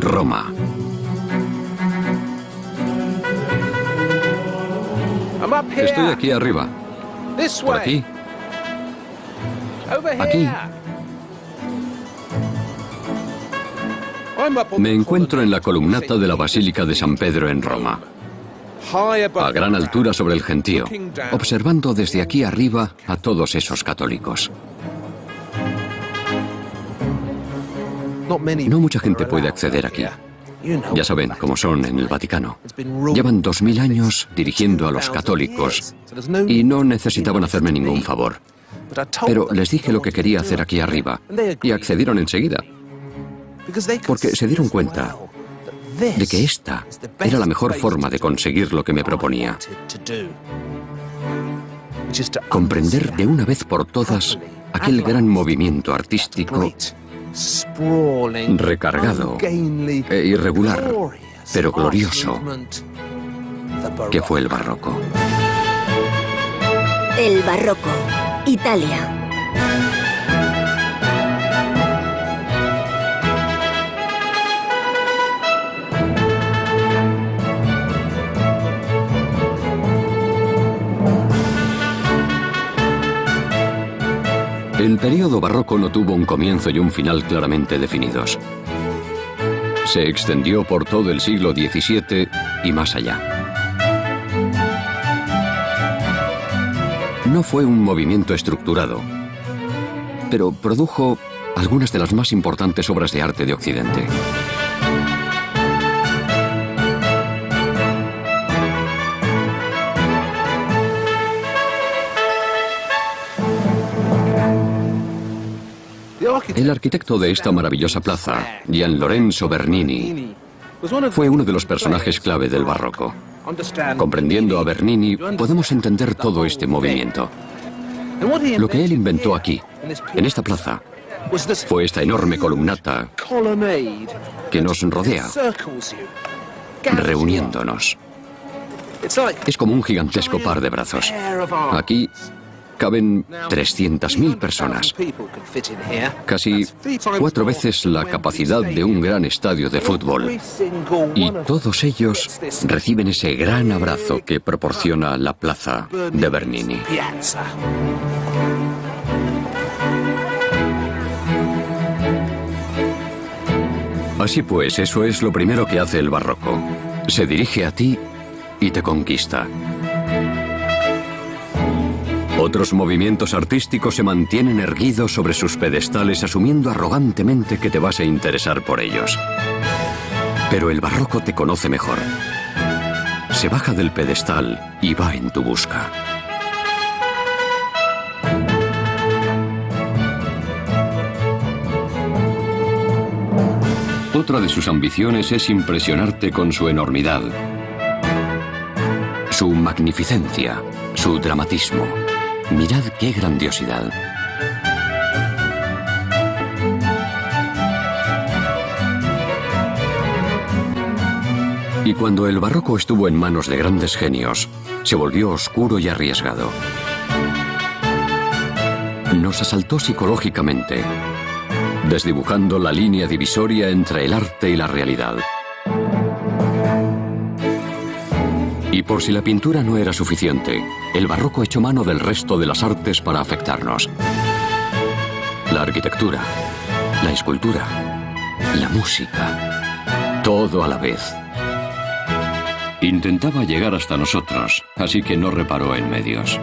Roma. Estoy aquí arriba. Por aquí. Aquí. Me encuentro en la columnata de la Basílica de San Pedro en Roma, a gran altura sobre el Gentío, observando desde aquí arriba a todos esos católicos. No mucha gente puede acceder aquí. Ya saben cómo son en el Vaticano. Llevan 2000 años dirigiendo a los católicos y no necesitaban hacerme ningún favor. Pero les dije lo que quería hacer aquí arriba y accedieron enseguida, porque se dieron cuenta de que esta era la mejor forma de conseguir lo que me proponía. Comprender de una vez por todas aquel gran movimiento artístico recargado e irregular, pero glorioso, que fue el barroco. El barroco, Italia. El período barroco no tuvo un comienzo y un final claramente definidos. Se extendió por todo el siglo XVII y más allá. No fue un movimiento estructurado, pero produjo algunas de las más importantes obras de arte de Occidente. El arquitecto de esta maravillosa plaza, Gian Lorenzo Bernini, fue uno de los personajes clave del barroco. Comprendiendo a Bernini, podemos entender todo este movimiento. Lo que él inventó aquí, en esta plaza, fue esta enorme columnata que nos rodea, reuniéndonos. Es como un gigantesco par de brazos. Aquí caben 300.000 personas, casi 4 veces la capacidad de un gran estadio de fútbol. Y todos ellos reciben ese gran abrazo que proporciona la plaza de Bernini. Así pues, eso es lo primero que hace el barroco. Se dirige a ti y te conquista. Otros movimientos artísticos se mantienen erguidos sobre sus pedestales, asumiendo arrogantemente que te vas a interesar por ellos. Pero el barroco te conoce mejor. Se baja del pedestal y va en tu busca. Otra de sus ambiciones es impresionarte con su enormidad, su magnificencia, su dramatismo. Mirad qué grandiosidad. Y cuando el barroco estuvo en manos de grandes genios, se volvió oscuro y arriesgado. Nos asaltó psicológicamente, desdibujando la línea divisoria entre el arte y la realidad. Y por si la pintura no era suficiente, el barroco echó mano del resto de las artes para afectarnos. La arquitectura, la escultura, la música, todo a la vez. Intentaba llegar hasta nosotros, así que no reparó en medios.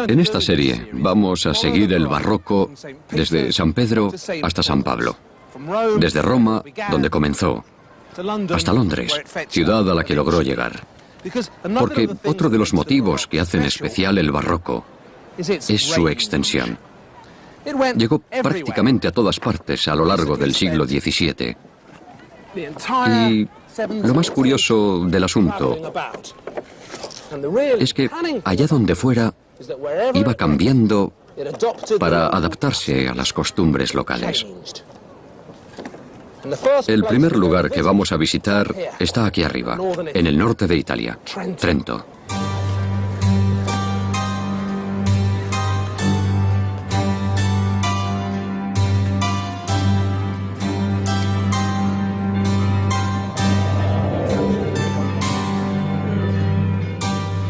En esta serie vamos a seguir el barroco desde San Pedro hasta San Pablo, desde Roma, donde comenzó, hasta Londres, ciudad a la que logró llegar. Porque otro de los motivos que hacen especial el barroco es su extensión. Llegó prácticamente a todas partes a lo largo del siglo XVII. Y lo más curioso del asunto es que allá donde fuera iba cambiando para adaptarse a las costumbres locales. El primer lugar que vamos a visitar está aquí arriba, en el norte de Italia, Trento.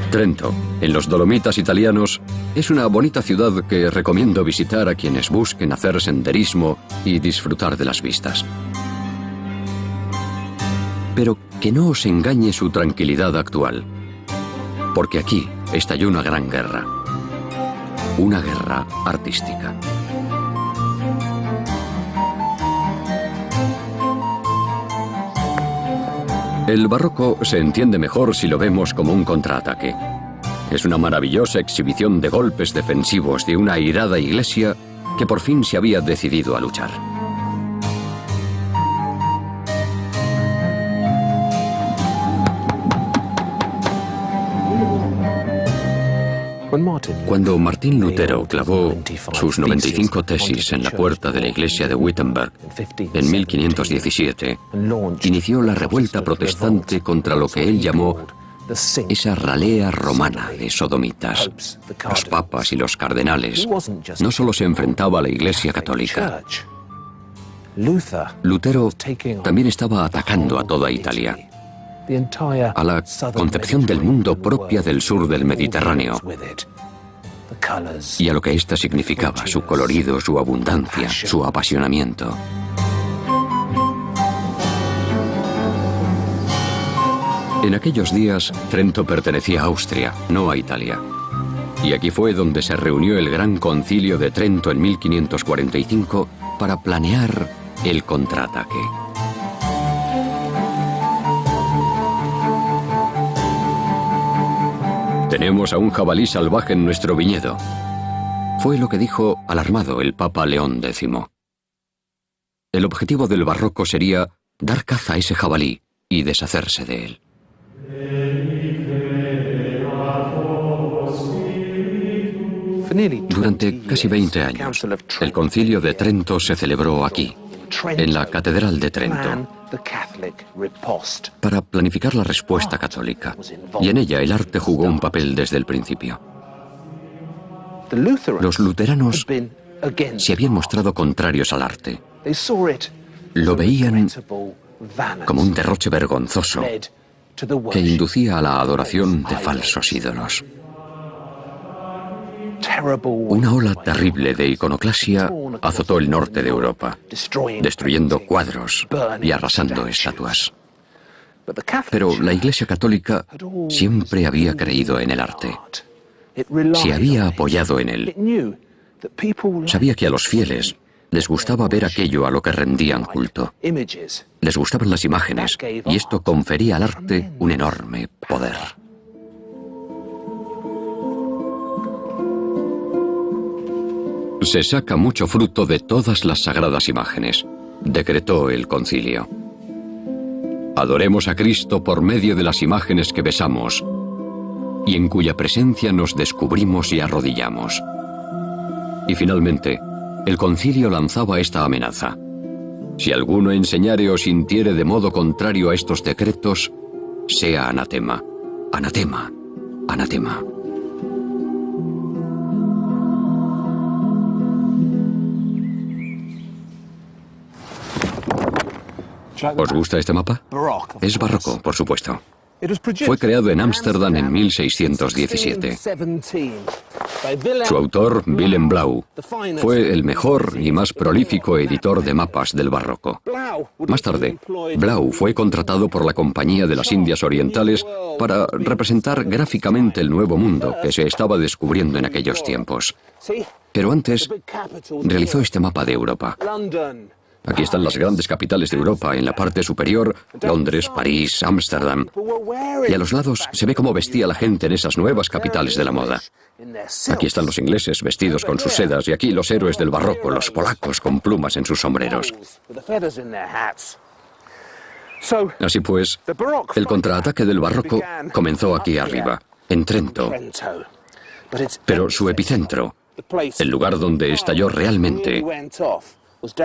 Trento, en los Dolomitas italianos, es una bonita ciudad que recomiendo visitar a quienes busquen hacer senderismo y disfrutar de las vistas. Pero que no os engañe su tranquilidad actual, porque aquí estalló una gran guerra, una guerra artística. El barroco se entiende mejor si lo vemos como un contraataque. Es una maravillosa exhibición de golpes defensivos de una airada iglesia que por fin se había decidido a luchar. Cuando Martín Lutero clavó sus 95 tesis en la puerta de la iglesia de Wittenberg en 1517, inició la revuelta protestante contra lo que él llamó esa ralea romana de sodomitas. Los papas y los cardenales no solo se enfrentaba a la iglesia católica. Lutero también estaba atacando a toda Italia, a la concepción del mundo propia del sur del Mediterráneo y a lo que ésta significaba, su colorido, su abundancia, su apasionamiento. En aquellos días, Trento pertenecía a Austria, no a Italia. Y aquí fue donde se reunió el Gran Concilio de Trento en 1545 para planear el contraataque. Tenemos a un jabalí salvaje en nuestro viñedo. Fue lo que dijo alarmado el Papa León X. El objetivo del barroco sería dar caza a ese jabalí y deshacerse de él. Durante casi 20 años, el Concilio de Trento se celebró aquí, en la Catedral de Trento, para planificar la respuesta católica, y en ella el arte jugó un papel desde el principio. Los luteranos se habían mostrado contrarios al arte. Lo veían como un derroche vergonzoso que inducía a la adoración de falsos ídolos. Una ola terrible de iconoclasia azotó el norte de Europa, destruyendo cuadros y arrasando estatuas. Pero la Iglesia Católica siempre había creído en el arte. Se había apoyado en él. Sabía que a los fieles les gustaba ver aquello a lo que rendían culto. Les gustaban las imágenes, y esto confería al arte un enorme poder. Se saca mucho fruto de todas las sagradas imágenes, decretó el concilio. Adoremos a Cristo por medio de las imágenes que besamos y en cuya presencia nos descubrimos y arrodillamos. Y finalmente, el concilio lanzaba esta amenaza: si alguno enseñare o sintiere de modo contrario a estos decretos, sea anatema, anatema, anatema. ¿Os gusta este mapa? Es barroco, por supuesto. Fue creado en Ámsterdam en 1617. Su autor, Willem Blauw, fue el mejor y más prolífico editor de mapas del barroco. Más tarde, Blauw fue contratado por la Compañía de las Indias Orientales para representar gráficamente el nuevo mundo que se estaba descubriendo en aquellos tiempos. Pero antes, realizó este mapa de Europa. Aquí están las grandes capitales de Europa, en la parte superior, Londres, París, Ámsterdam. Y a los lados se ve cómo vestía la gente en esas nuevas capitales de la moda. Aquí están los ingleses vestidos con sus sedas y aquí los héroes del barroco, los polacos con plumas en sus sombreros. Así pues, el contraataque del barroco comenzó aquí arriba, en Trento. Pero su epicentro, el lugar donde estalló realmente,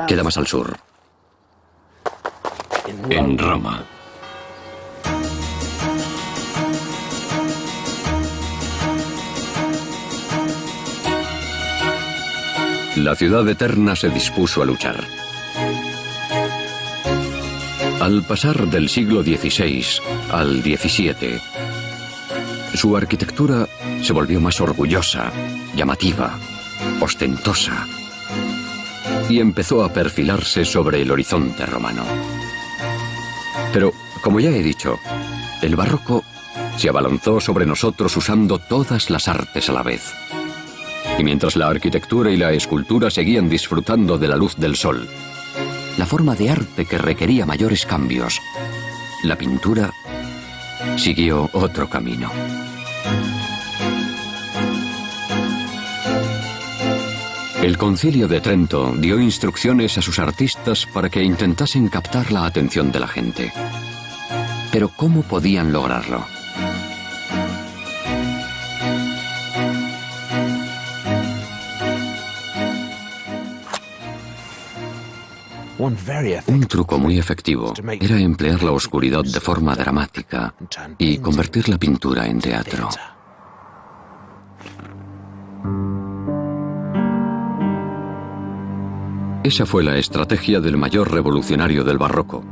queda más al sur. en Roma. La ciudad eterna se dispuso a luchar. Al pasar del siglo XVI al XVII, su arquitectura se volvió más orgullosa, llamativa, ostentosa, y empezó a perfilarse sobre el horizonte romano. Pero, como ya he dicho, el barroco se abalanzó sobre nosotros usando todas las artes a la vez. Y mientras la arquitectura y la escultura seguían disfrutando de la luz del sol, la forma de arte que requería mayores cambios, la pintura, siguió otro camino. El Concilio de Trento dio instrucciones a sus artistas para que intentasen captar la atención de la gente. Pero ¿cómo podían lograrlo? Un truco muy efectivo era emplear la oscuridad de forma dramática y convertir la pintura en teatro. Esa fue la estrategia del mayor revolucionario del barroco.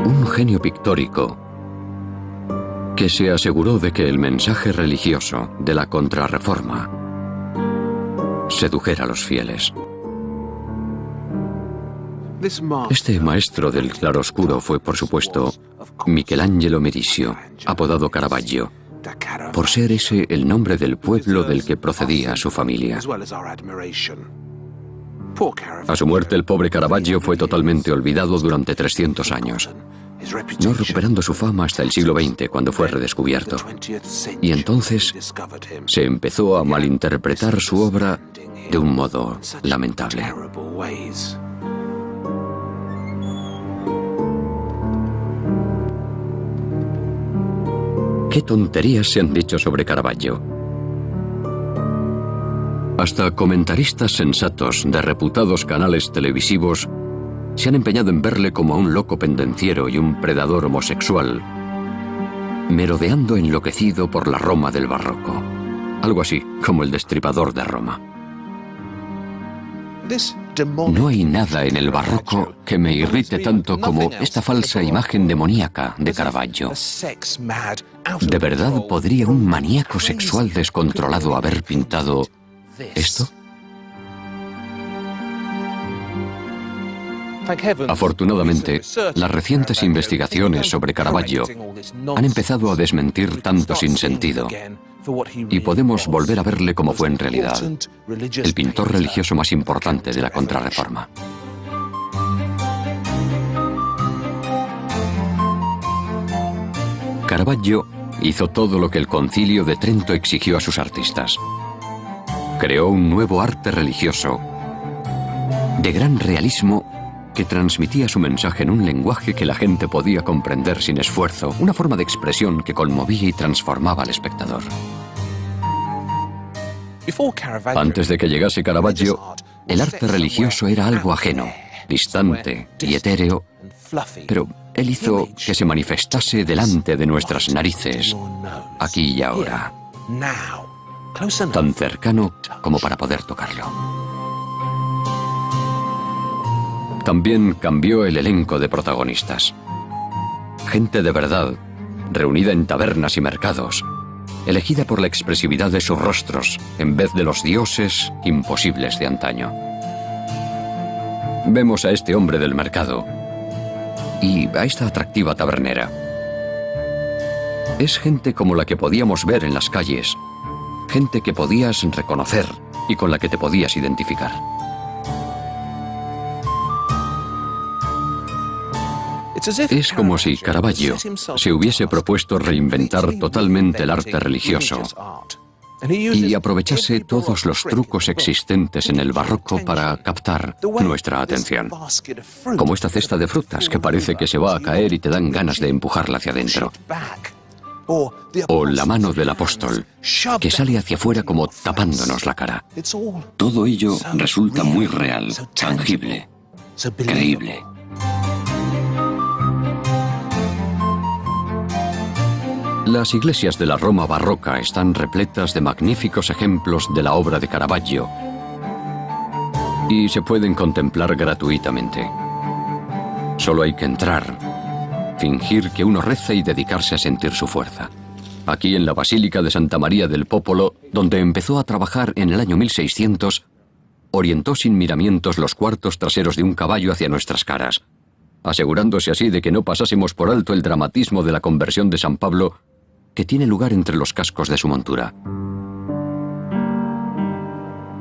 Un genio pictórico que se aseguró de que el mensaje religioso de la Contrarreforma sedujera a los fieles. Este maestro del claroscuro fue, por supuesto, Michelangelo Merissio, apodado Caravaggio, por ser ese el nombre del pueblo del que procedía su familia. A su muerte, el pobre Caravaggio fue totalmente olvidado durante 300 años, no recuperando su fama hasta el siglo XX, cuando fue redescubierto. Y entonces se empezó a malinterpretar su obra de un modo lamentable. ¿Qué tonterías se han dicho sobre Caravaggio? Hasta comentaristas sensatos de reputados canales televisivos se han empeñado en verle como a un loco pendenciero y un predador homosexual, merodeando enloquecido por la Roma del barroco. Algo así como el Destripador de Roma. No hay nada en el barroco que me irrite tanto como esta falsa imagen demoníaca de Caravaggio. ¿De verdad podría un maníaco sexual descontrolado haber pintado esto? Afortunadamente, las recientes investigaciones sobre Caravaggio han empezado a desmentir tanto sinsentido y podemos volver a verle como fue en realidad, el pintor religioso más importante de la Contrarreforma. Caravaggio hizo todo lo que el Concilio de Trento exigió a sus artistas. Creó un nuevo arte religioso de gran realismo que transmitía su mensaje en un lenguaje que la gente podía comprender sin esfuerzo, una forma de expresión que conmovía y transformaba al espectador. Antes de que llegase Caravaggio, el arte religioso era algo ajeno, distante y etéreo, pero él hizo que se manifestase delante de nuestras narices, aquí y ahora, tan cercano como para poder tocarlo. También cambió el elenco de protagonistas. Gente de verdad, reunida en tabernas y mercados, elegida por la expresividad de sus rostros, en vez de los dioses imposibles de antaño. Vemos a este hombre del mercado y a esta atractiva tabernera. Es gente como la que podíamos ver en las calles, gente que podías reconocer y con la que te podías identificar. Es como si Caravaggio se hubiese propuesto reinventar totalmente el arte religioso y aprovechase todos los trucos existentes en el barroco para captar nuestra atención. Como esta cesta de frutas que parece que se va a caer y te dan ganas de empujarla hacia adentro. O la mano del apóstol, que sale hacia afuera como tapándonos la cara. Todo ello resulta muy real, tangible, creíble. Las iglesias de la Roma barroca están repletas de magníficos ejemplos de la obra de Caravaggio y se pueden contemplar gratuitamente. Solo hay que entrar, fingir que uno reza y dedicarse a sentir su fuerza. Aquí en la Basílica de Santa María del Popolo, donde empezó a trabajar en el año 1600, orientó sin miramientos los cuartos traseros de un caballo hacia nuestras caras, asegurándose así de que no pasásemos por alto el dramatismo de la conversión de San Pablo que tiene lugar entre los cascos de su montura.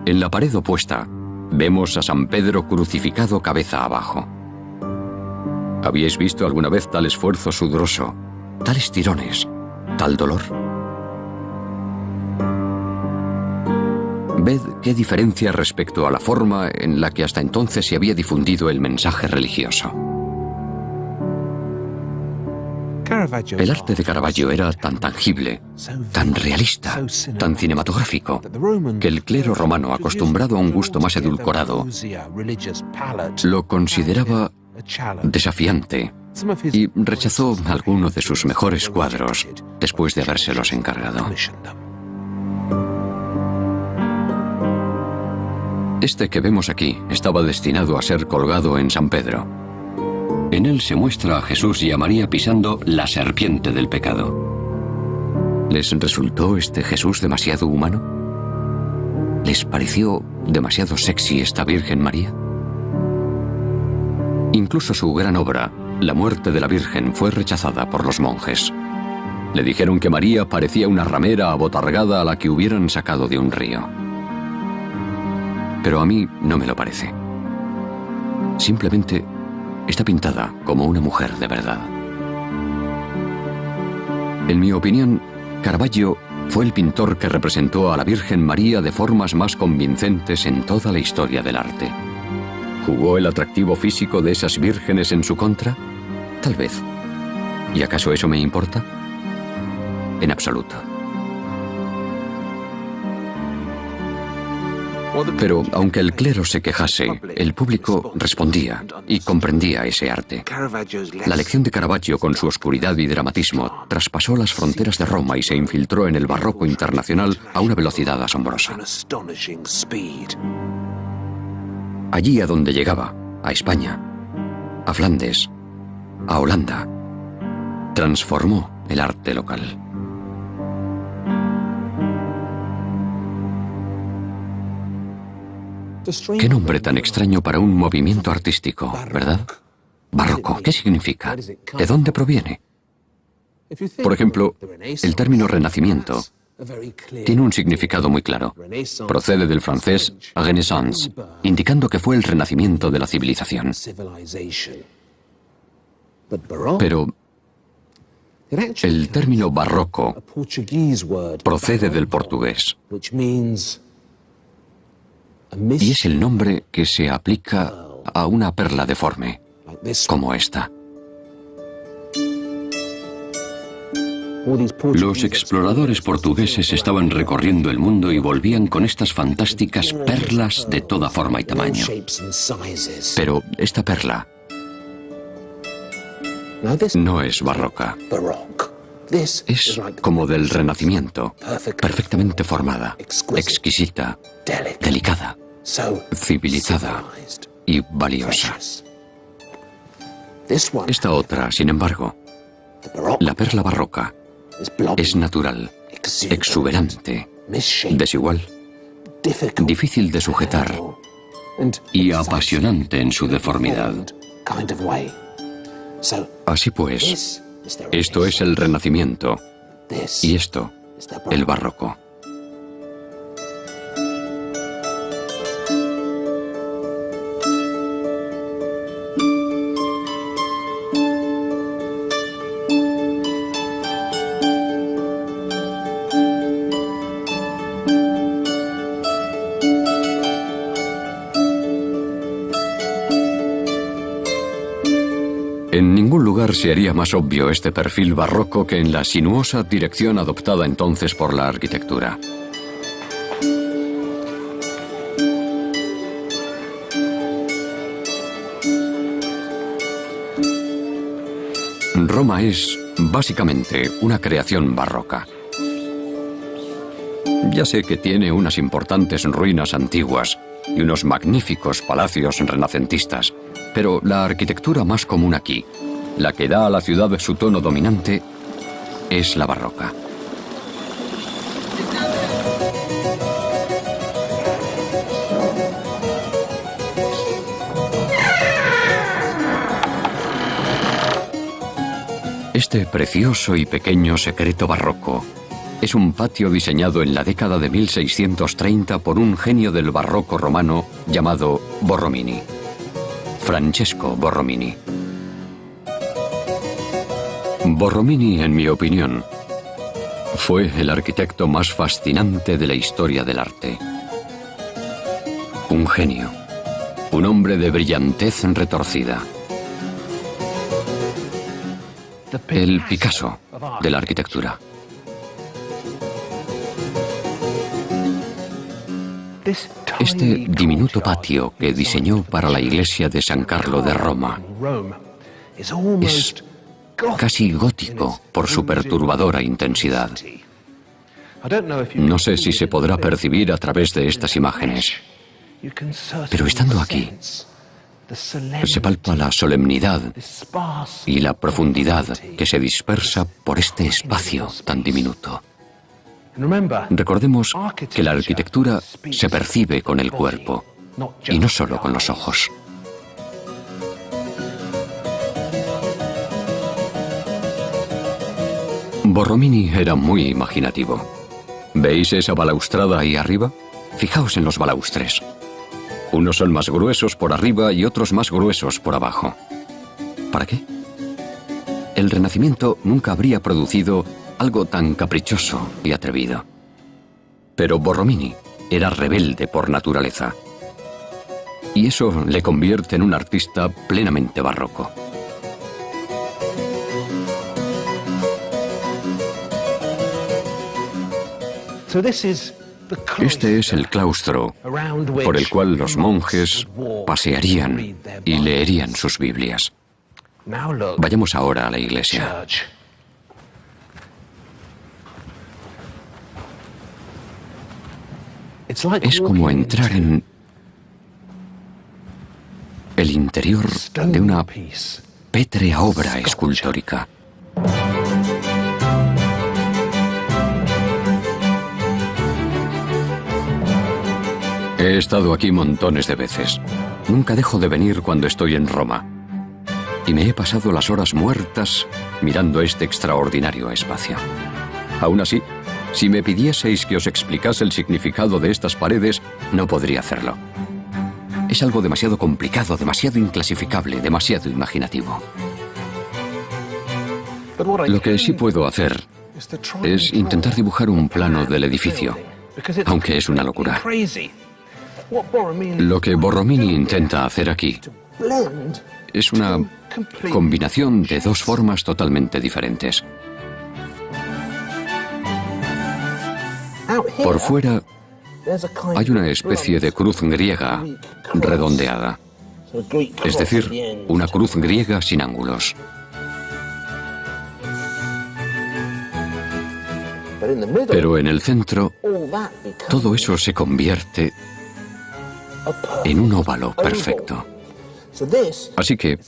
En la pared opuesta vemos a San Pedro crucificado cabeza abajo. ¿Habíais visto alguna vez tal esfuerzo sudoroso, tales tirones, tal dolor? Ved qué diferencia respecto a la forma en la que hasta entonces se había difundido el mensaje religioso. El arte de Caravaggio era tan tangible, tan realista, tan cinematográfico, que el clero romano, acostumbrado a un gusto más edulcorado, lo consideraba desafiante y rechazó algunos de sus mejores cuadros después de habérselos encargado. Este que vemos aquí estaba destinado a ser colgado en San Pedro. En él se muestra a Jesús y a María pisando la serpiente del pecado. ¿Les resultó este Jesús demasiado humano? ¿Les pareció demasiado sexy esta Virgen María? Incluso su gran obra, La muerte de la Virgen, fue rechazada por los monjes. Le dijeron que María parecía una ramera abotargada a la que hubieran sacado de un río. Pero a mí no me lo parece. Simplemente está pintada como una mujer de verdad. En mi opinión, Caravaggio fue el pintor que representó a la Virgen María de formas más convincentes en toda la historia del arte. ¿Jugó el atractivo físico de esas vírgenes en su contra? Tal vez. ¿Y acaso eso me importa? En absoluto. Pero aunque el clero se quejase, el público respondía y comprendía ese arte. La lección de Caravaggio, con su oscuridad y dramatismo, traspasó las fronteras de Roma y se infiltró en el barroco internacional a una velocidad asombrosa. Allí a donde llegaba, a España, a Flandes, a Holanda, transformó el arte local. Qué nombre tan extraño para un movimiento artístico, ¿verdad? Barroco, ¿qué significa? ¿De dónde proviene? Por ejemplo, el término renacimiento tiene un significado muy claro. Procede del francés Renaissance, indicando que fue el renacimiento de la civilización. Pero el término barroco procede del portugués y es el nombre que se aplica a una perla deforme, como esta. Los exploradores portugueses estaban recorriendo el mundo y volvían con estas fantásticas perlas de toda forma y tamaño. Pero esta perla no es barroca. Es como del Renacimiento, perfectamente formada, exquisita, delicada, civilizada y valiosa. Esta otra, sin embargo, la perla barroca, es natural, exuberante, desigual, difícil de sujetar y apasionante en su deformidad. Así pues, esto es el Renacimiento y esto, el Barroco. En ningún lugar se haría más obvio este perfil barroco que en la sinuosa dirección adoptada entonces por la arquitectura. Roma es Básicamente, una creación barroca. Ya sé que tiene unas importantes ruinas antiguas y unos magníficos palacios renacentistas, pero la arquitectura más común aquí, la que da a la ciudad su tono dominante, es la barroca. Este precioso y pequeño secreto barroco es un patio diseñado en la década de 1630 por un genio del barroco romano llamado Borromini, Francesco Borromini. Borromini, en mi opinión, fue el arquitecto más fascinante de la historia del arte. Un genio, un hombre de brillantez retorcida. El Picasso de la arquitectura. Este diminuto patio que diseñó para la iglesia de San Carlo de Roma es casi gótico por su perturbadora intensidad. No sé si se podrá percibir a través de estas imágenes, pero estando aquí, se palpa la solemnidad y la profundidad que se dispersa por este espacio tan diminuto. Recordemos que la arquitectura se percibe con el cuerpo y no solo con los ojos. Borromini era muy imaginativo. ¿Veis esa balaustrada ahí arriba? Fijaos en los balaustres. Unos son más gruesos por arriba y otros más gruesos por abajo. ¿Para qué? El Renacimiento nunca habría producido algo tan caprichoso y atrevido. Pero Borromini era rebelde por naturaleza. Y eso le convierte en un artista plenamente barroco. Este es el claustro por el cual los monjes pasearían y leerían sus Biblias. Vayamos ahora a la iglesia. Es como entrar en el interior de una pétrea obra escultórica. He estado aquí montones de veces. Nunca dejo de venir cuando estoy en Roma. Y me he pasado las horas muertas mirando este extraordinario espacio. Aún así, si me pidieseis que os explicase el significado de estas paredes, no podría hacerlo. Es algo demasiado complicado, demasiado inclasificable, demasiado imaginativo. Lo que sí puedo hacer es intentar dibujar un plano del edificio, aunque es una locura. Lo que Borromini intenta hacer aquí es una combinación de dos formas totalmente diferentes. Por fuera hay una especie de cruz griega redondeada, es decir, una cruz griega sin ángulos. Pero en el centro, todo eso se convierte en un óvalo perfecto. Así que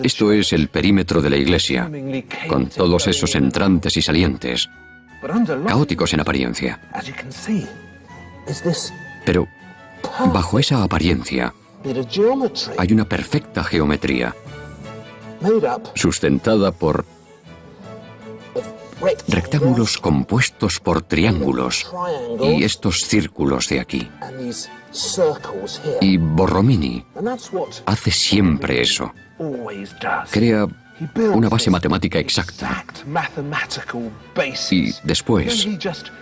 esto es el perímetro de la iglesia, con todos esos entrantes y salientes, caóticos en apariencia. Pero bajo esa apariencia hay una perfecta geometría, sustentada por rectángulos compuestos por triángulos y estos círculos de aquí. Y Borromini hace siempre eso. Crea una base matemática exacta y después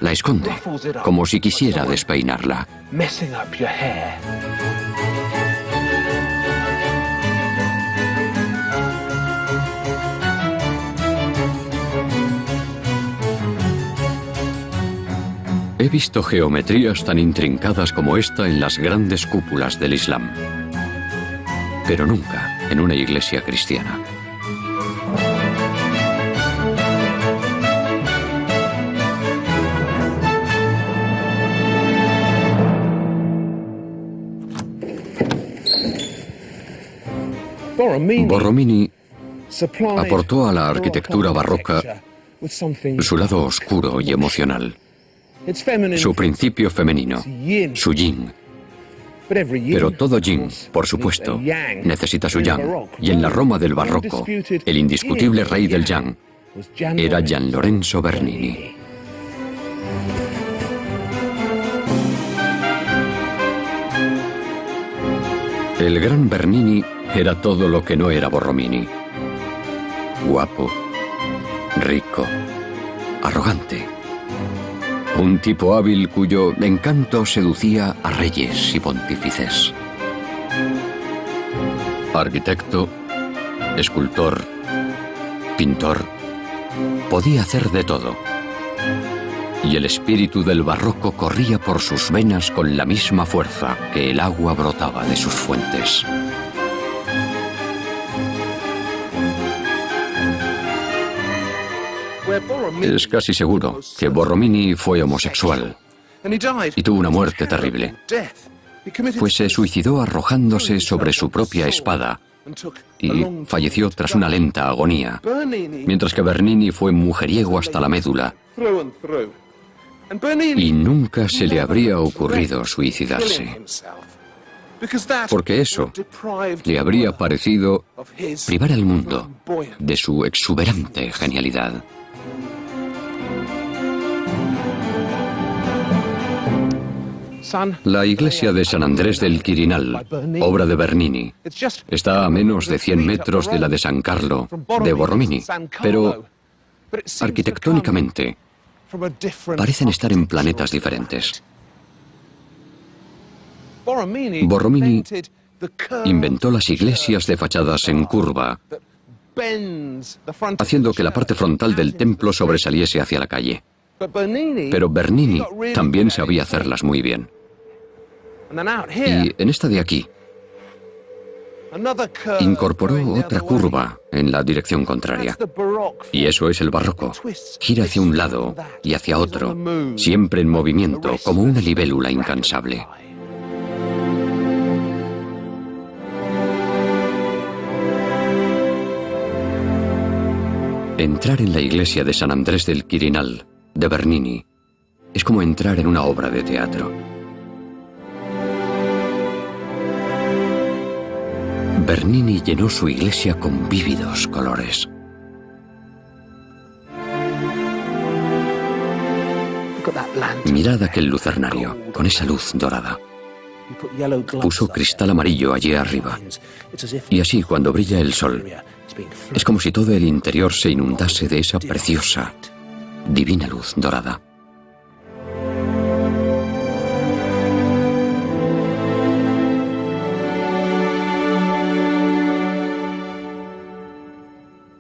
la esconde, como si quisiera despeinarla. He visto geometrías tan intrincadas como esta en las grandes cúpulas del Islam, pero nunca en una iglesia cristiana. Borromini aportó a la arquitectura barroca su lado oscuro y emocional, su principio femenino, su yin. Pero todo yin, por supuesto, necesita su yang, y en la Roma del barroco, el indiscutible rey del yang era Gian Lorenzo Bernini. El gran Bernini era todo lo que no era Borromini. Guapo, rico, arrogante. Un tipo hábil cuyo encanto seducía a reyes y pontífices. Arquitecto, escultor, pintor, podía hacer de todo. Y el espíritu del barroco corría por sus venas con la misma fuerza que el agua brotaba de sus fuentes. Es casi seguro que Borromini fue homosexual y tuvo una muerte terrible, pues se suicidó arrojándose sobre su propia espada y falleció tras una lenta agonía, mientras que Bernini fue mujeriego hasta la médula y nunca se le habría ocurrido suicidarse, porque eso le habría parecido privar al mundo de su exuberante genialidad. La iglesia de San Andrés del Quirinal, obra de Bernini, está a menos de 100 metros de la de San Carlo, de Borromini, pero arquitectónicamente parecen estar en planetas diferentes. Borromini inventó las iglesias de fachadas en curva, haciendo que la parte frontal del templo sobresaliese hacia la calle. Pero Bernini también sabía hacerlas muy bien. Y en esta de aquí, incorporó otra curva en la dirección contraria. Y eso es el barroco. Gira hacia un lado y hacia otro, siempre en movimiento, como una libélula incansable. Entrar en la iglesia de San Andrés del Quirinal, de Bernini, es como entrar en una obra de teatro. Bernini llenó su iglesia con vívidos colores. Mirad aquel lucernario, con esa luz dorada. Puso cristal amarillo allí arriba. Y así, cuando brilla el sol, es como si todo el interior se inundase de esa preciosa, divina luz dorada.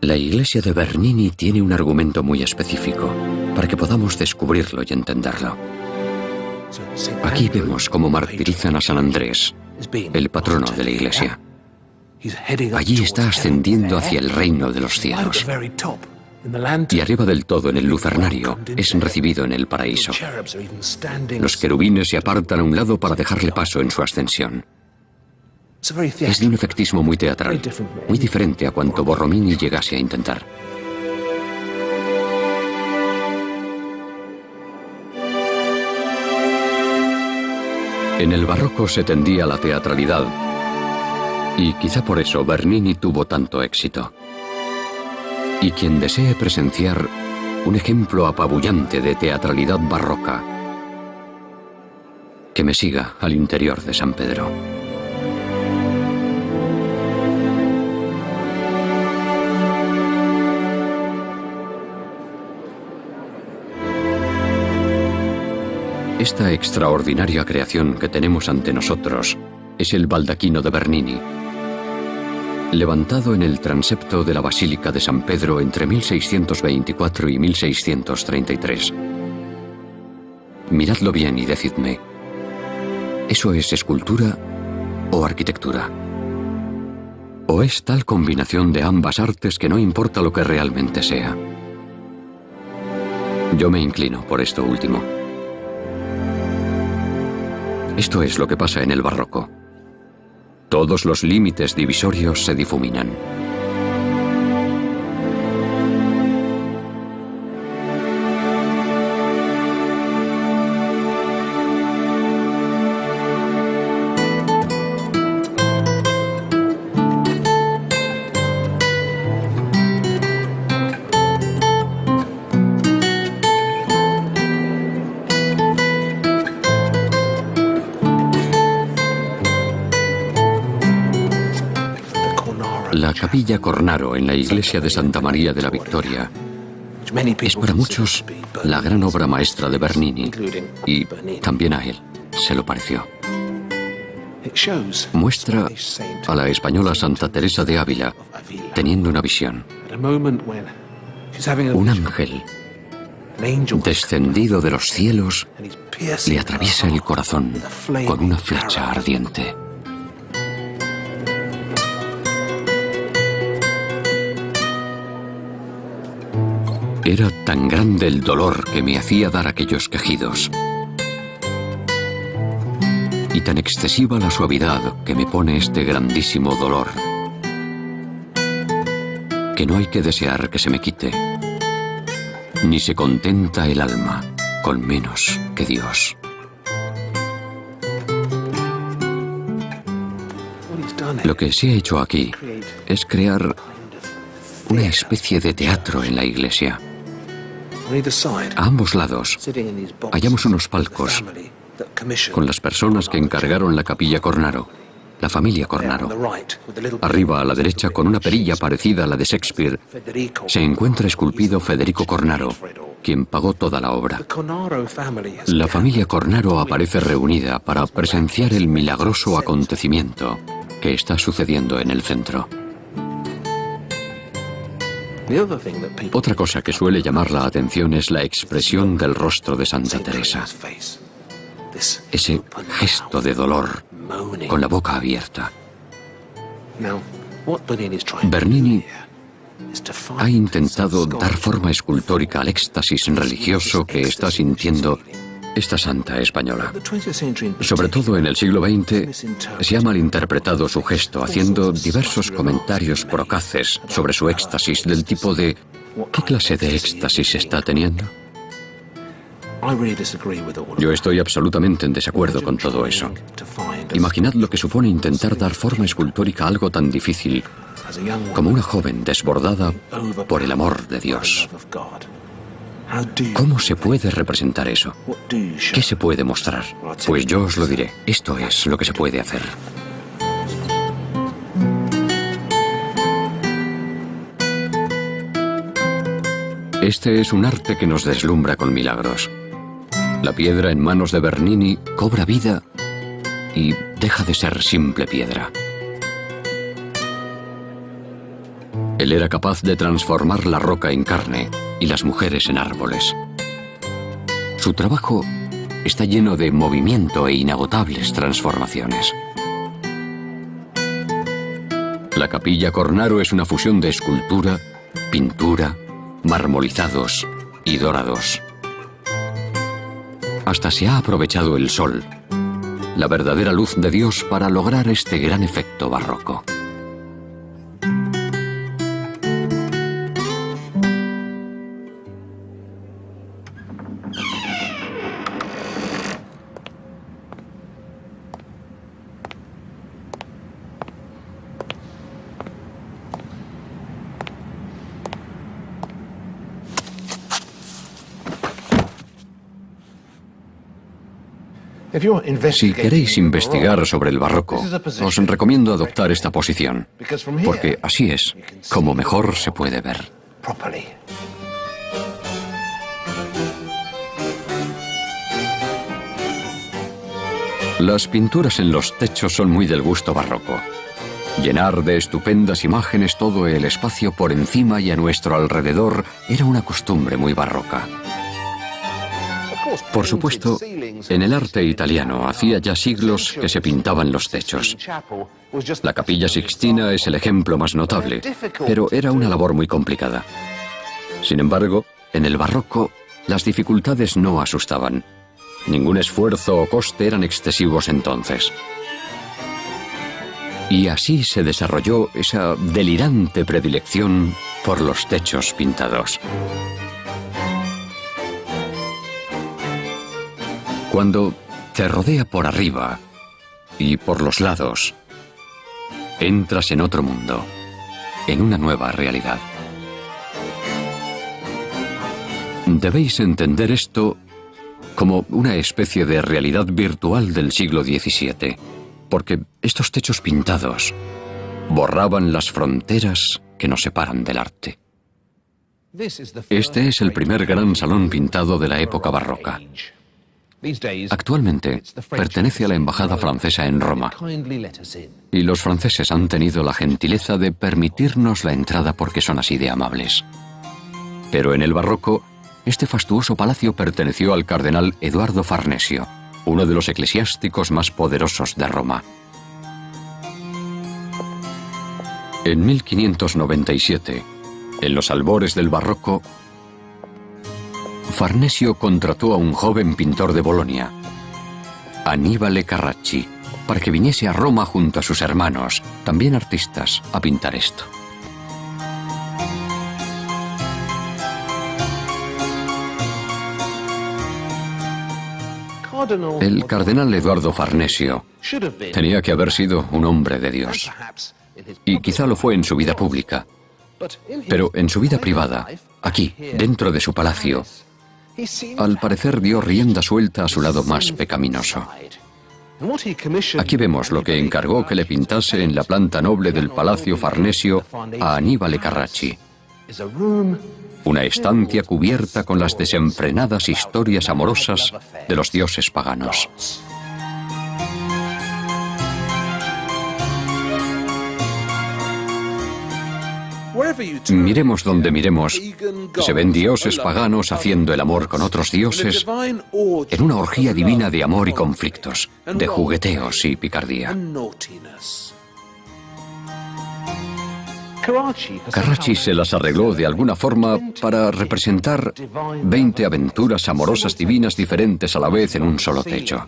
La iglesia de Bernini tiene un argumento muy específico para que podamos descubrirlo y entenderlo. Aquí vemos cómo martirizan a San Andrés, el patrono de la iglesia. Allí está ascendiendo hacia el reino de los cielos. Y arriba del todo, en el lucernario, es recibido en el paraíso. Los querubines se apartan a un lado para dejarle paso en su ascensión. Es de un efectismo muy teatral, muy diferente a cuanto Borromini llegase a intentar. En el barroco se tendía a la teatralidad, y quizá por eso Bernini tuvo tanto éxito. Y quien desee presenciar un ejemplo apabullante de teatralidad barroca, que me siga al interior de San Pedro. Esta extraordinaria creación que tenemos ante nosotros es el baldaquino de Bernini, levantado en el transepto de la Basílica de San Pedro entre 1624 y 1633. Miradlo bien y decidme, ¿eso es escultura o arquitectura? ¿O es tal combinación de ambas artes que no importa lo que realmente sea? Yo me inclino por esto último. Esto es lo que pasa en el barroco. Todos los límites divisorios se difuminan. La Capilla Cornaro en la iglesia de Santa María de la Victoria es para muchos la gran obra maestra de Bernini, y también a él se lo pareció. Muestra a la española Santa Teresa de Ávila teniendo una visión. Un ángel descendido de los cielos le atraviesa el corazón con una flecha ardiente. Era tan grande el dolor que me hacía dar aquellos quejidos, y tan excesiva la suavidad que me pone este grandísimo dolor, que no hay que desear que se me quite, ni se contenta el alma con menos que Dios. Lo que se ha hecho aquí es crear una especie de teatro en la iglesia. A ambos lados hallamos unos palcos con las personas que encargaron la Capilla Cornaro, la familia Cornaro. Arriba a la derecha, con una perilla parecida a la de Shakespeare, se encuentra esculpido Federico Cornaro, quien pagó toda la obra. La familia Cornaro aparece reunida para presenciar el milagroso acontecimiento que está sucediendo en el centro. Otra cosa que suele llamar la atención es la expresión del rostro de Santa Teresa. Ese gesto de dolor, con la boca abierta. Bernini ha intentado dar forma escultórica al éxtasis religioso que está sintiendo esta santa española. Sobre todo en el siglo XX se ha malinterpretado su gesto, haciendo diversos comentarios procaces sobre su éxtasis, del tipo de ¿qué clase de éxtasis está teniendo? Yo estoy absolutamente en desacuerdo con todo eso. Imaginad lo que supone intentar dar forma escultórica a algo tan difícil como una joven desbordada por el amor de Dios. ¿Cómo se puede representar eso? ¿Qué se puede mostrar? Pues yo os lo diré. Esto es lo que se puede hacer. Este es un arte que nos deslumbra con milagros. La piedra en manos de Bernini cobra vida y deja de ser simple piedra. Él era capaz de transformar la roca en carne y las mujeres en árboles. Su trabajo está lleno de movimiento e inagotables transformaciones. La Capilla Cornaro es una fusión de escultura, pintura, marmolizados y dorados. Hasta se ha aprovechado el sol, la verdadera luz de Dios, para lograr este gran efecto barroco. Si queréis investigar sobre el barroco, os recomiendo adoptar esta posición, porque así es como mejor se puede ver. Las pinturas en los techos son muy del gusto barroco. Llenar de estupendas imágenes todo el espacio por encima y a nuestro alrededor era una costumbre muy barroca. Por supuesto, en el arte italiano hacía ya siglos que se pintaban los techos. La Capilla Sixtina es el ejemplo más notable, pero era una labor muy complicada. Sin embargo, en el barroco, las dificultades no asustaban. Ningún esfuerzo o coste eran excesivos entonces. Y así se desarrolló esa delirante predilección por los techos pintados. Cuando te rodea por arriba y por los lados, entras en otro mundo, en una nueva realidad. Debéis entender esto como una especie de realidad virtual del siglo XVII, porque estos techos pintados borraban las fronteras que nos separan del arte. Este es el primer gran salón pintado de la época barroca. Actualmente pertenece a la embajada francesa en Roma, y los franceses han tenido la gentileza de permitirnos la entrada porque son así de amables. Pero en el barroco, este fastuoso palacio perteneció al cardenal Eduardo Farnesio, uno de los eclesiásticos más poderosos de Roma. En 1597, en los albores del barroco, Farnesio contrató a un joven pintor de Bolonia, Annibale Carracci, para que viniese a Roma junto a sus hermanos, también artistas, a pintar esto. El cardenal Eduardo Farnesio tenía que haber sido un hombre de Dios, y quizá lo fue en su vida pública, pero en su vida privada, aquí, dentro de su palacio, al parecer dio rienda suelta a su lado más pecaminoso. Aquí vemos lo que encargó que le pintase en la planta noble del Palacio Farnesio a Annibale Carracci. Una estancia cubierta con las desenfrenadas historias amorosas de los dioses paganos. Miremos donde miremos, se ven dioses paganos haciendo el amor con otros dioses en una orgía divina de amor y conflictos, de jugueteos y picardía. Carracci se las arregló de alguna forma para representar 20 aventuras amorosas divinas diferentes a la vez en un solo techo.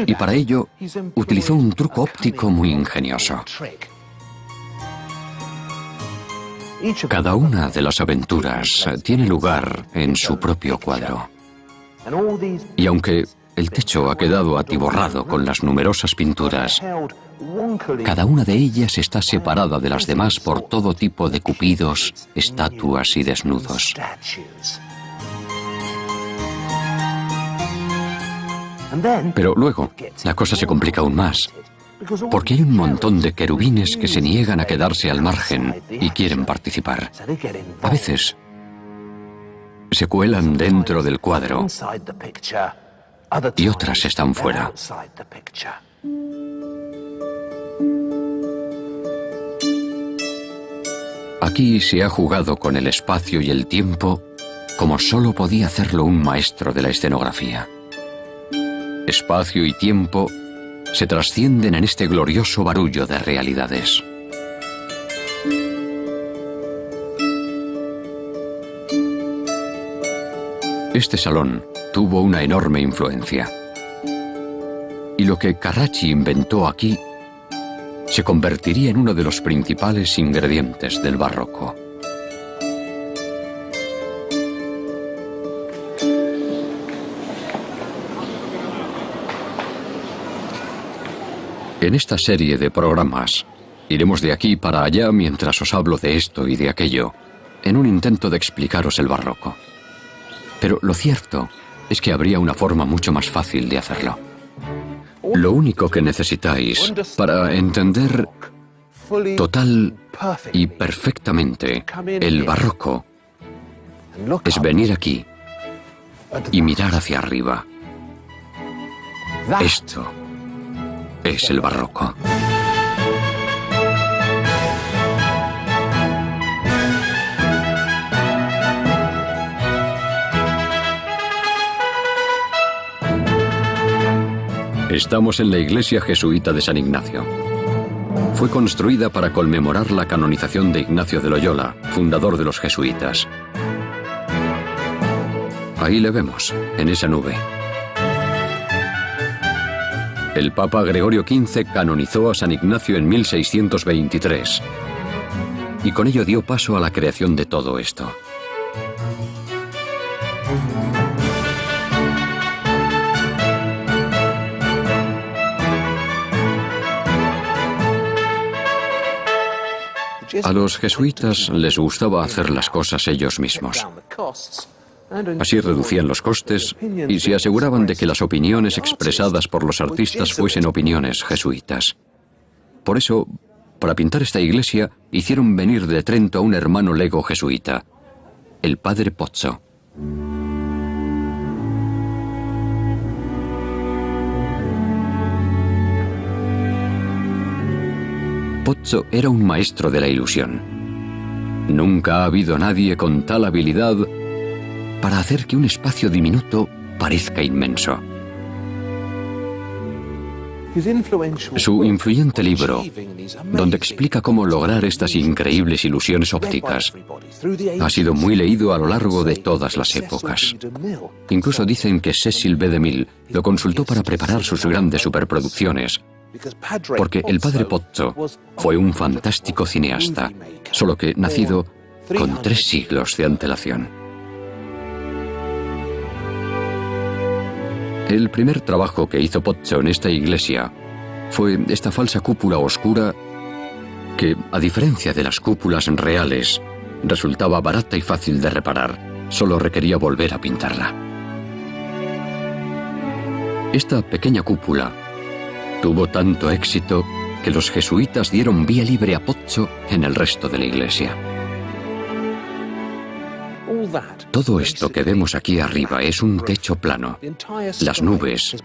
Y para ello utilizó un truco óptico muy ingenioso. Cada una de las aventuras tiene lugar en su propio cuadro. Y aunque el techo ha quedado atiborrado con las numerosas pinturas, cada una de ellas está separada de las demás por todo tipo de cupidos, estatuas y desnudos. Pero luego, la cosa se complica aún más, porque hay un montón de querubines que se niegan a quedarse al margen y quieren participar. A veces se cuelan dentro del cuadro y otras están fuera. Aquí se ha jugado con el espacio y el tiempo como solo podía hacerlo un maestro de la escenografía. Espacio y tiempo se trascienden en este glorioso barullo de realidades. Este salón tuvo una enorme influencia. Y lo que Carracci inventó aquí se convertiría en uno de los principales ingredientes del barroco. En esta serie de programas iremos de aquí para allá mientras os hablo de esto y de aquello, en un intento de explicaros el barroco. Pero lo cierto es que habría una forma mucho más fácil de hacerlo. Lo único que necesitáis para entender total y perfectamente el barroco es venir aquí y mirar hacia arriba. Esto es el barroco. Estamos en la iglesia jesuita de San Ignacio. Fue construida para conmemorar la canonización de Ignacio de Loyola, fundador de los jesuitas. Ahí le vemos, en esa nube. El Papa Gregorio XV canonizó a San Ignacio en 1623 y con ello dio paso a la creación de todo esto. A los jesuitas les gustaba hacer las cosas ellos mismos. Así reducían los costes y se aseguraban de que las opiniones expresadas por los artistas fuesen opiniones jesuitas. Por eso, para pintar esta iglesia, hicieron venir de Trento a un hermano lego jesuita, el padre Pozzo. Pozzo era un maestro de la ilusión. Nunca ha habido nadie con tal habilidad para hacer que un espacio diminuto parezca inmenso. Su influyente libro, donde explica cómo lograr estas increíbles ilusiones ópticas, ha sido muy leído a lo largo de todas las épocas. Incluso dicen que Cecil B. DeMille lo consultó para preparar sus grandes superproducciones, porque el padre Pozzo fue un fantástico cineasta, solo que nacido con 3 siglos de antelación. El primer trabajo que hizo Pozzo en esta iglesia fue esta falsa cúpula oscura que, a diferencia de las cúpulas reales, resultaba barata y fácil de reparar. Solo requería volver a pintarla. Esta pequeña cúpula tuvo tanto éxito que los jesuitas dieron vía libre a Pozzo en el resto de la iglesia. Todo esto que vemos aquí arriba es un techo plano. Las nubes,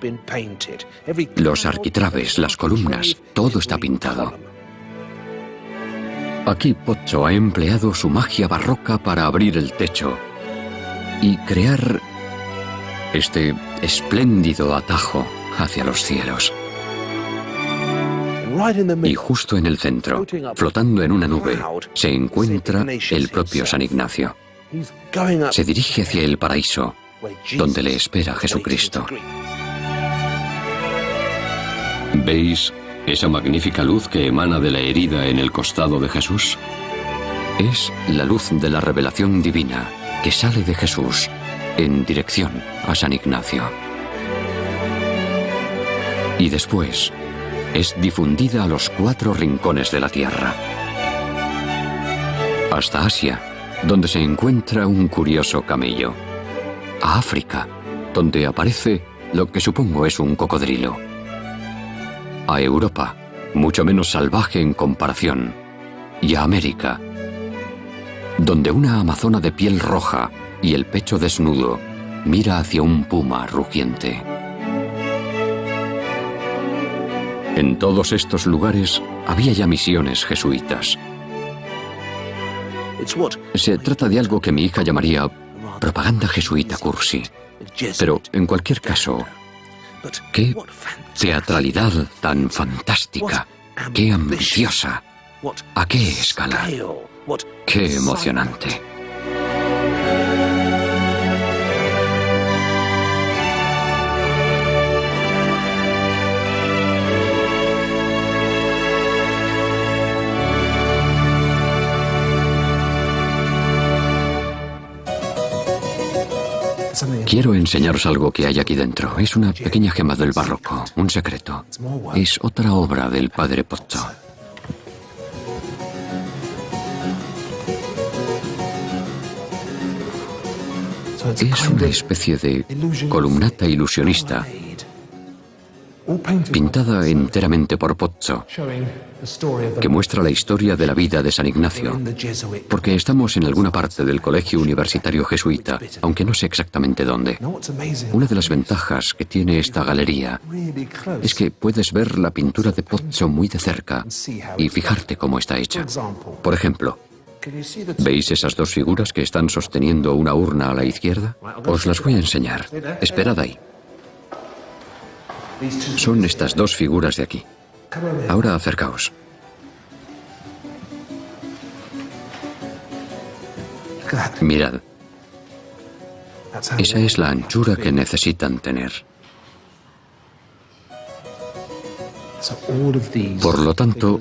los arquitrabes, las columnas, todo está pintado. Aquí Pozzo ha empleado su magia barroca para abrir el techo y crear este espléndido atajo hacia los cielos. Y justo en el centro, flotando en una nube, se encuentra el propio San Ignacio. Se dirige hacia el paraíso, donde le espera Jesucristo. ¿Veis esa magnífica luz que emana de la herida en el costado de Jesús? Es la luz de la revelación divina que sale de Jesús en dirección a San Ignacio. Y después es difundida a los 4 rincones de la tierra, hasta Asia, donde se encuentra un curioso camello, a África, donde aparece lo que supongo es un cocodrilo, a Europa, mucho menos salvaje en comparación, y a América, donde una amazona de piel roja y el pecho desnudo mira hacia un puma rugiente. En todos estos lugares había ya misiones jesuitas. Se trata de algo que mi hija llamaría propaganda jesuita cursi. Pero, en cualquier caso, qué teatralidad tan fantástica, qué ambiciosa, a qué escala, qué emocionante. Quiero enseñaros algo que hay aquí dentro. Es una pequeña gema del barroco, un secreto. Es otra obra del padre Pozzo. Es una especie de columnata ilusionista pintada enteramente por Pozzo, que muestra la historia de la vida de San Ignacio, porque estamos en alguna parte del colegio universitario jesuita, aunque no sé exactamente dónde. Una de las ventajas que tiene esta galería es que puedes ver la pintura de Pozzo muy de cerca y fijarte cómo está hecha. Por ejemplo, ¿veis esas 2 figuras que están sosteniendo una urna a la izquierda? Os las voy a enseñar. Esperad ahí. Son estas 2 figuras de aquí. Ahora acercaos. Mirad. Esa es la anchura que necesitan tener. Por lo tanto,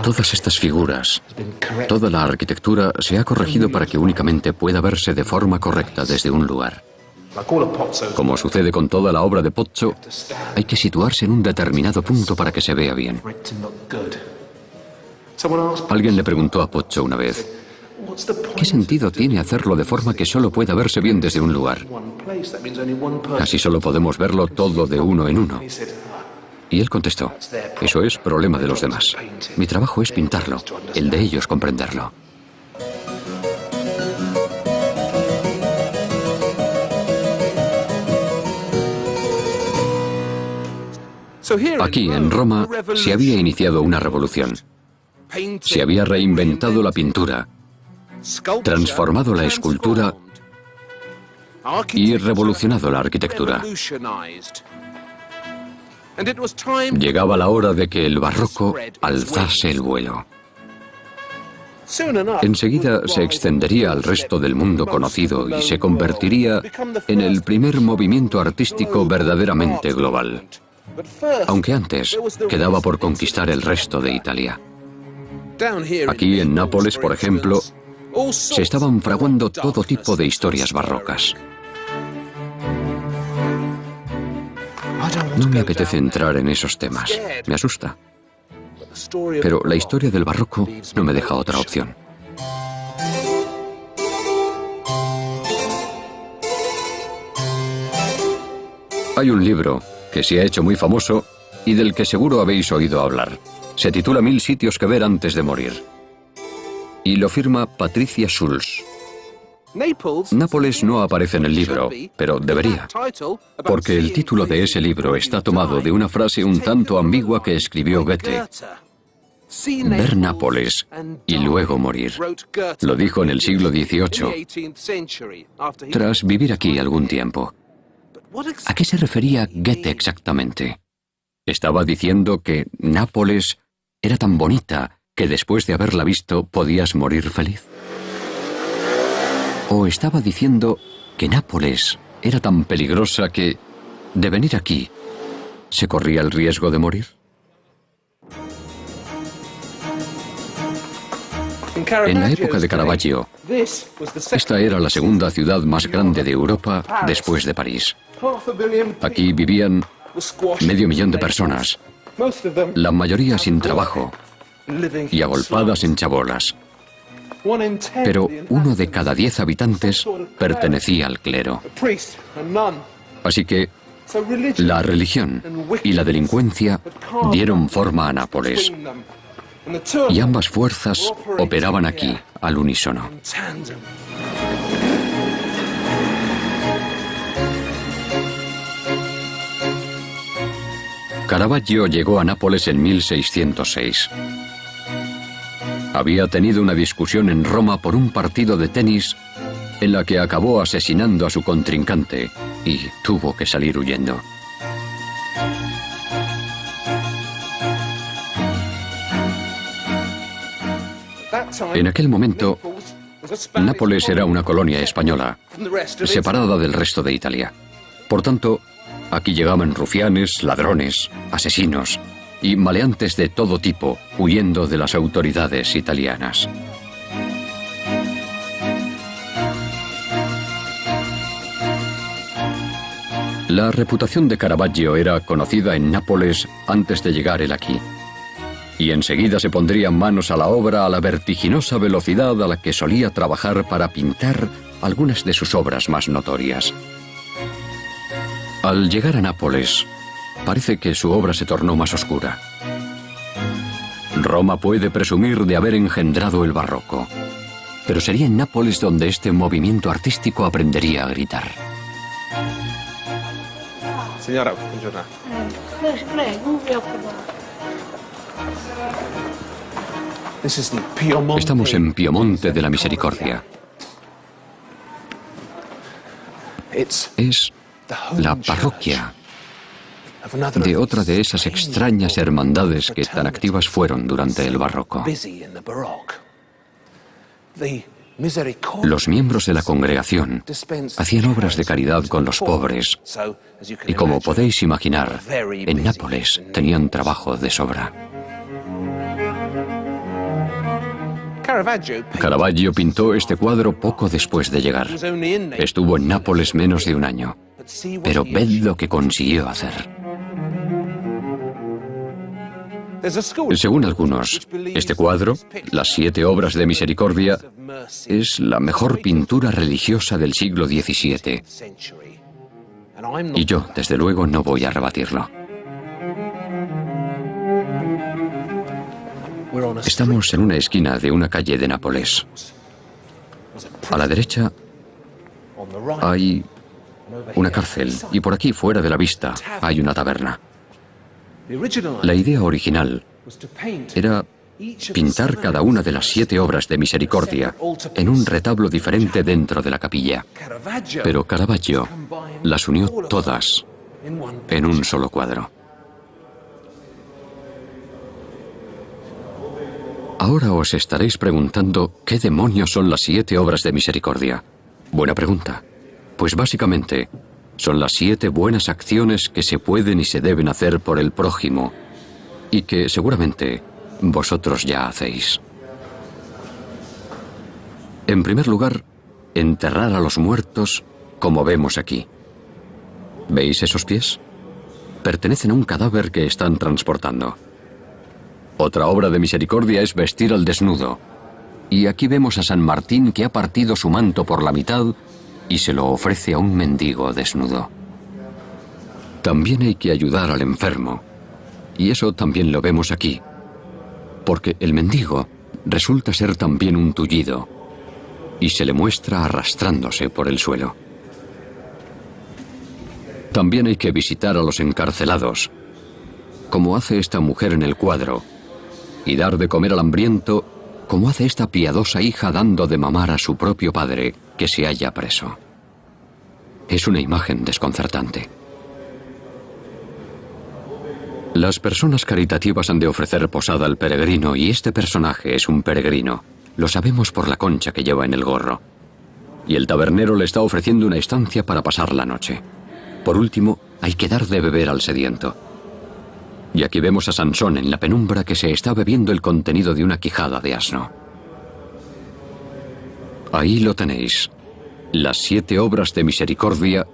todas estas figuras, toda la arquitectura se ha corregido para que únicamente pueda verse de forma correcta desde un lugar. Como sucede con toda la obra de Pozzo, hay que situarse en un determinado punto para que se vea bien. Alguien le preguntó a Pozzo una vez, ¿qué sentido tiene hacerlo de forma que solo pueda verse bien desde un lugar? Así solo podemos verlo todo de uno en uno. Y él contestó, eso es problema de los demás. Mi trabajo es pintarlo, el de ellos comprenderlo. Aquí, en Roma, se había iniciado una revolución. Se había reinventado la pintura, transformado la escultura y revolucionado la arquitectura. Llegaba la hora de que el barroco alzase el vuelo. Enseguida se extendería al resto del mundo conocido y se convertiría en el primer movimiento artístico verdaderamente global. Aunque antes quedaba por conquistar el resto de Italia. Aquí en Nápoles, por ejemplo, se estaban fraguando todo tipo de historias barrocas. No me apetece entrar en esos temas, me asusta. Pero la historia del barroco no me deja otra opción. Hay un libro que se ha hecho muy famoso y del que seguro habéis oído hablar. Se titula 1000 sitios que ver antes de morir. Y lo firma Patricia Schulz. Nápoles no aparece en el libro, pero debería, porque el título de ese libro está tomado de una frase un tanto ambigua que escribió Goethe. Ver Nápoles y luego morir. Lo dijo en el siglo XVIII, tras vivir aquí algún tiempo. ¿A qué se refería Goethe exactamente? ¿Estaba diciendo que Nápoles era tan bonita que después de haberla visto podías morir feliz? ¿O estaba diciendo que Nápoles era tan peligrosa que, de venir aquí, se corría el riesgo de morir? En la época de Caravaggio, esta era la segunda ciudad más grande de Europa después de París. Aquí vivían 500.000 de personas, la mayoría sin trabajo y agolpadas en chabolas. Pero 1 de cada 10 habitantes pertenecía al clero. Así que la religión y la delincuencia dieron forma a Nápoles. Y ambas fuerzas operaban aquí, al unísono. Caravaggio llegó a Nápoles en 1606. Había tenido una discusión en Roma por un partido de tenis en la que acabó asesinando a su contrincante y tuvo que salir huyendo. En aquel momento, Nápoles era una colonia española, separada del resto de Italia. Por tanto, aquí llegaban rufianes, ladrones, asesinos y maleantes de todo tipo, huyendo de las autoridades italianas. La reputación de Caravaggio era conocida en Nápoles antes de llegar él aquí. Y enseguida se pondrían manos a la obra a la vertiginosa velocidad a la que solía trabajar para pintar algunas de sus obras más notorias. Al llegar a Nápoles, parece que su obra se tornó más oscura. Roma puede presumir de haber engendrado el barroco, pero sería en Nápoles donde este movimiento artístico aprendería a gritar. Señora, buongiorno. Estamos en Piemonte de la Misericordia. Es la parroquia de otra de esas extrañas hermandades que tan activas fueron durante el barroco. Los miembros de la congregación hacían obras de caridad con los pobres y, como podéis imaginar, en Nápoles tenían trabajo de sobra. Caravaggio pintó este cuadro poco después de llegar. Estuvo en Nápoles menos de un año, pero ved lo que consiguió hacer. Según algunos, este cuadro, Las 7 obras de misericordia, es la mejor pintura religiosa del siglo XVII. Y yo, desde luego, no voy a rebatirlo. Estamos en una esquina de una calle de Nápoles. A la derecha hay una cárcel y por aquí, fuera de la vista, hay una taberna. La idea original era pintar cada una de las 7 obras de misericordia en un retablo diferente dentro de la capilla. Pero Caravaggio las unió todas en un solo cuadro. Ahora os estaréis preguntando ¿qué demonios son las 7 obras de misericordia? Buena pregunta. Pues básicamente son las 7 buenas acciones que se pueden y se deben hacer por el prójimo y que seguramente vosotros ya hacéis. En primer lugar, enterrar a los muertos como vemos aquí. ¿Veis esos pies? Pertenecen a un cadáver que están transportando. Otra obra de misericordia es vestir al desnudo. Y aquí vemos a San Martín que ha partido su manto por la mitad y se lo ofrece a un mendigo desnudo. También hay que ayudar al enfermo. Y eso también lo vemos aquí. Porque el mendigo resulta ser también un tullido. Y se le muestra arrastrándose por el suelo. También hay que visitar a los encarcelados, como hace esta mujer en el cuadro, y dar de comer al hambriento, como hace esta piadosa hija dando de mamar a su propio padre, que se halla preso. Es una imagen desconcertante. Las personas caritativas han de ofrecer posada al peregrino, y este personaje es un peregrino. Lo sabemos por la concha que lleva en el gorro. Y el tabernero le está ofreciendo una estancia para pasar la noche. Por último, hay que dar de beber al sediento. Y aquí vemos a Sansón en la penumbra que se está bebiendo el contenido de una quijada de asno. Ahí lo tenéis. Las 7 obras de misericordia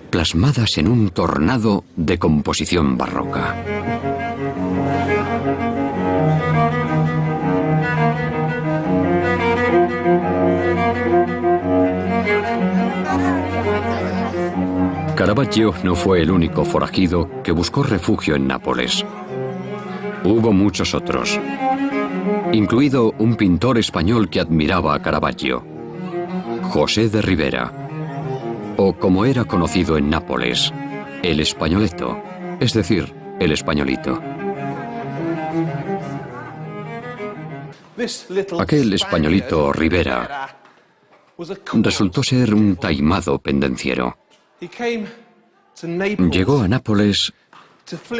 plasmadas en un tornado de composición barroca. Caravaggio no fue el único forajido que buscó refugio en Nápoles. Hubo muchos otros, incluido un pintor español que admiraba a Caravaggio, José de Ribera, o como era conocido en Nápoles, el Españoleto, es decir, el Españolito. Aquel Españolito Ribera resultó ser un taimado pendenciero. Llegó a Nápoles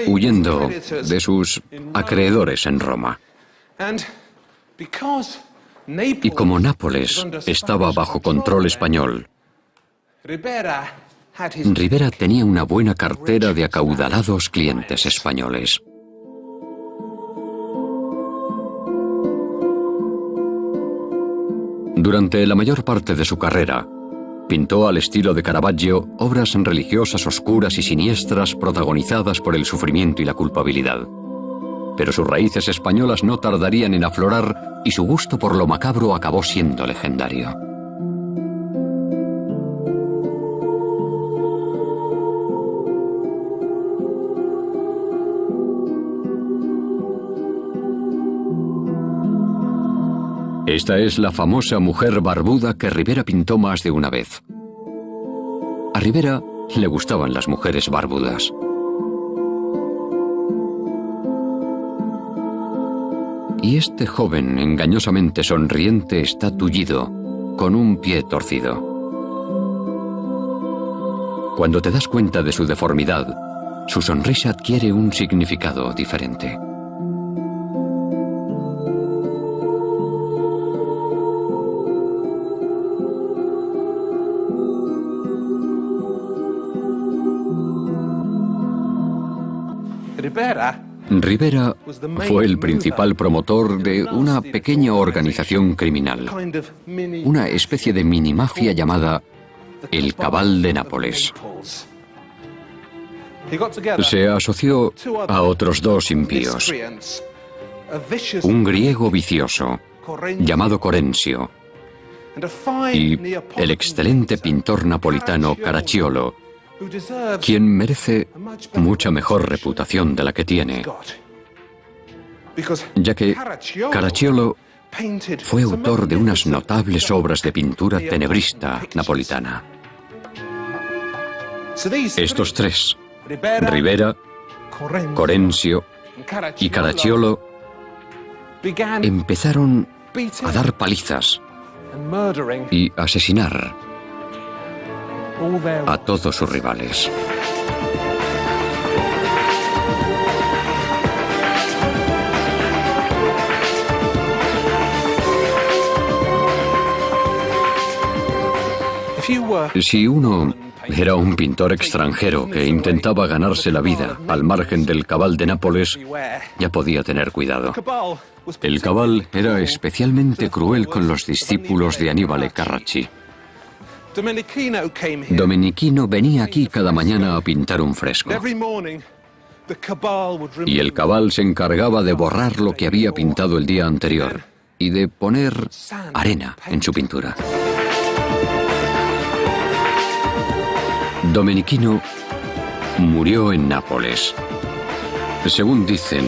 huyendo de sus acreedores en Roma. Y como Nápoles estaba bajo control español, Ribera tenía una buena cartera de acaudalados clientes españoles. Durante la mayor parte de su carrera, pintó al estilo de Caravaggio obras religiosas oscuras y siniestras protagonizadas por el sufrimiento y la culpabilidad. Pero sus raíces españolas no tardarían en aflorar y su gusto por lo macabro acabó siendo legendario. Esta es la famosa mujer barbuda que Ribera pintó más de una vez. A Ribera le gustaban las mujeres barbudas. Y este joven engañosamente sonriente está tullido, con un pie torcido. Cuando te das cuenta de su deformidad, su sonrisa adquiere un significado diferente. Rivera fue el principal promotor de una pequeña organización criminal, una especie de minimafia llamada el Cabal de Nápoles. Se asoció a otros dos impíos, un griego vicioso llamado Corensio y el excelente pintor napolitano Caracciolo, quien merece mucha mejor reputación de la que tiene, ya que Caracciolo fue autor de unas notables obras de pintura tenebrista napolitana. Estos tres, Rivera, Corensio y Caracciolo, empezaron a dar palizas y asesinar a todos sus rivales. Si uno era un pintor extranjero que intentaba ganarse la vida al margen del Cabal de Nápoles, ya podía tener cuidado. El Cabal era especialmente cruel con los discípulos de Aníbal Carracci. Domenichino venía aquí cada mañana a pintar un fresco. Y el Cabal se encargaba de borrar lo que había pintado el día anterior y de poner arena en su pintura. Domenichino murió en Nápoles, según dicen,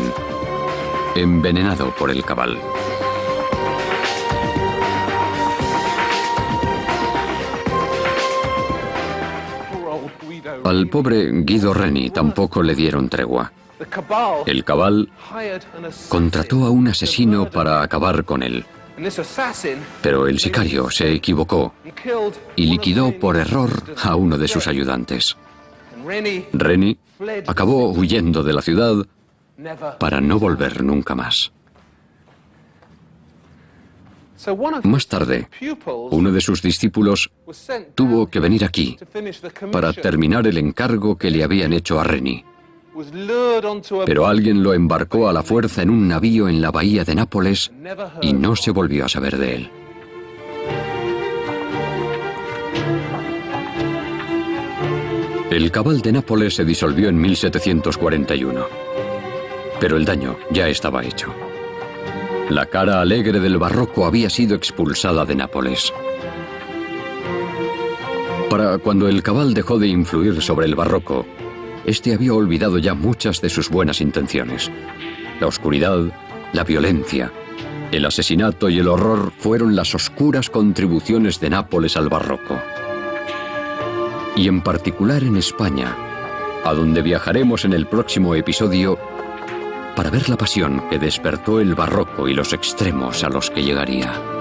envenenado por el Cabal. Al pobre Guido Reni tampoco le dieron tregua. El Cabal contrató a un asesino para acabar con él. Pero el sicario se equivocó y liquidó por error a uno de sus ayudantes. Reni acabó huyendo de la ciudad para no volver nunca más. Más tarde, uno de sus discípulos tuvo que venir aquí para terminar el encargo que le habían hecho a Reni. Pero alguien lo embarcó a la fuerza en un navío en la bahía de Nápoles y no se volvió a saber de él. El Cabal de Nápoles se disolvió en 1741, pero el daño ya estaba hecho. La cara alegre del barroco había sido expulsada de Nápoles. Para cuando el Cabal dejó de influir sobre el barroco, este había olvidado ya muchas de sus buenas intenciones. La oscuridad, la violencia, el asesinato y el horror fueron las oscuras contribuciones de Nápoles al barroco. Y en particular en España, a donde viajaremos en el próximo episodio para ver la pasión que despertó el barroco y los extremos a los que llegaría.